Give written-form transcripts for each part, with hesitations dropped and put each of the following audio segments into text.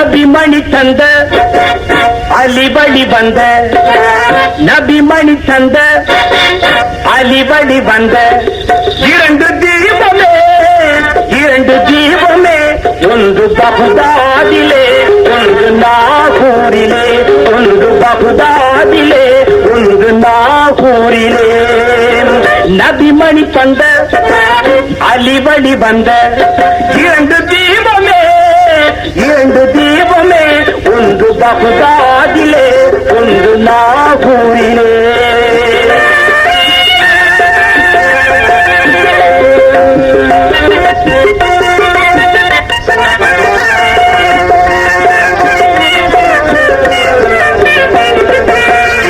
நபிமணி தந்த அலிவழி வந்த நபிமணி தந்த அலிவழி வந்த இரண்டு தீபமே ஒன்று பகுதாதிலே ஒன்று நாகூரிலே ஒன்று பகுதாதிலே ஒன்று நாகூரிலே நபிமணி தந்த அலிவழி வந்த இரண்டு தீபமே ஒன்று பகுதாதிலே ஒன்று நாகூரிலே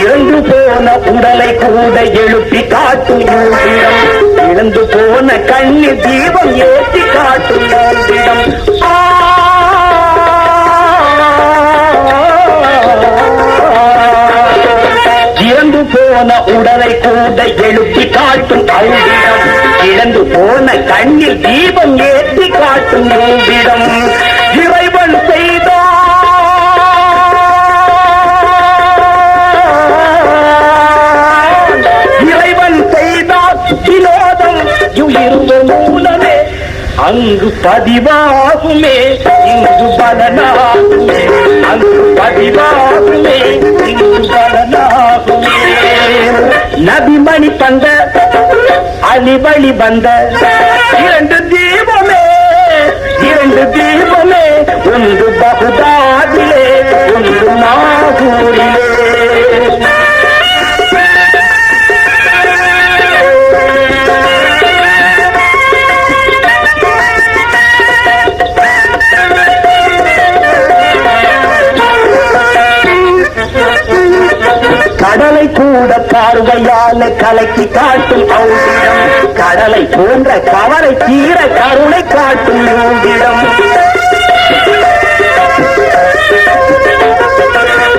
இறந்து போன உடலை கூட எழுப்பி காட்டும் யோகிடம் இழந்து போன கண்ணீர் தீபம் ஏற்றி காட்டும் யோகிடம் இறந்து போன உடலை கூட எழுப்பி காட்டும் அழுகிடம் இழந்து போன கண்ணில் தீபம் ஏற்றி காட்டும் யோகிடம் இறைவன் செய்தார் வினோதம் இருவர் மூலமே அங்கு பதிவாகுமே இங்கு பலனாகுமே அங்கு பதிவாகுமே இங்கு பலனாகுமே நபிமணி தந்த அலிவழி வந்த இரண்டு தீபமே ஒன்று பகுதாதிலே ஒன்று நாகூரிலே கடலை கூட பார்வையால கலக்கி காட்டும் ஔஷதம் கடலை போன்ற கவரை தீர கருணை காட்டும் யோகிடம்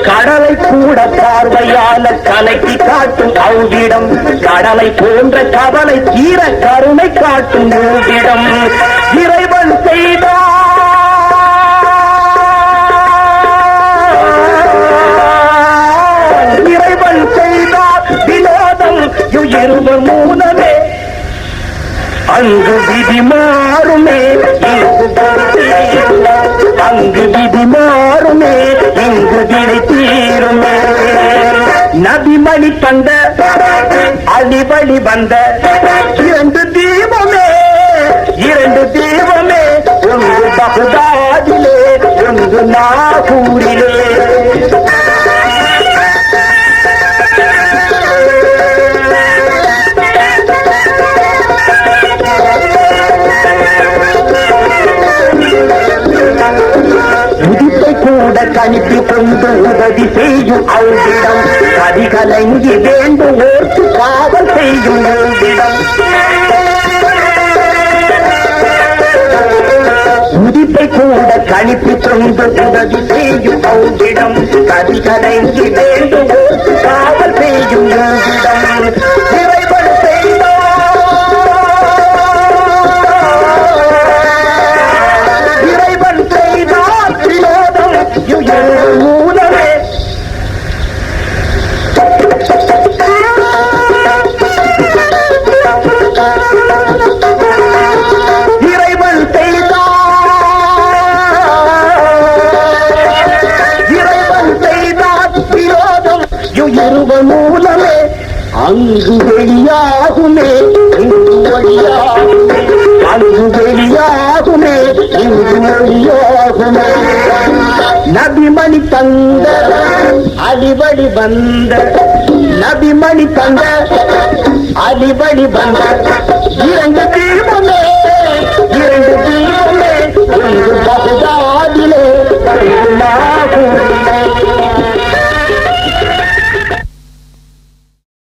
கடலை கூட பார்வையால கலக்கி காட்டும் ஔஷதம் கடலை போன்ற கவலை தீர கருணை காட்டும் யோகிடம் இறைவன் செய்தார் வினோதம் இருவர் மூலமே அங்கு விதி மாறுமே அங்கு விதி மாறுமே இங்கு விதி தீருமே நபிமணி தந்த அலிவழி வந்த இரண்டு தீபமே ஒன்று பகுதாதிலே ஒன்று நாகூரிலே கூட கணித்து கொண்டு உதவி செய்யும் அவ்விடம் கதிகலங்கி வேண்டும் ஓர்த்து காவல் செய்யும் அவ்விடம் உதிப்பை கூட கணித்து கொண்டு உதவி செய்யும் அவ்விடம் கதிகலங்கி வேண்டும் ஓர்த்து காவல் செய்யும் அவ்விடம் மூலமே இறைவன் செய்தார் விரோதம் இருவர் மூலமே அங்கு வெளியாகுமே இங்கு வழியாகுமே அங்கு வெளியாகுமே இங்கு வழியாகுமே நபிமணி தந்த அலிவழி வந்த நபிமணி தந்த அலிவழி வந்த இரண்டு தீபமே ஒன்று பகுதாதிலே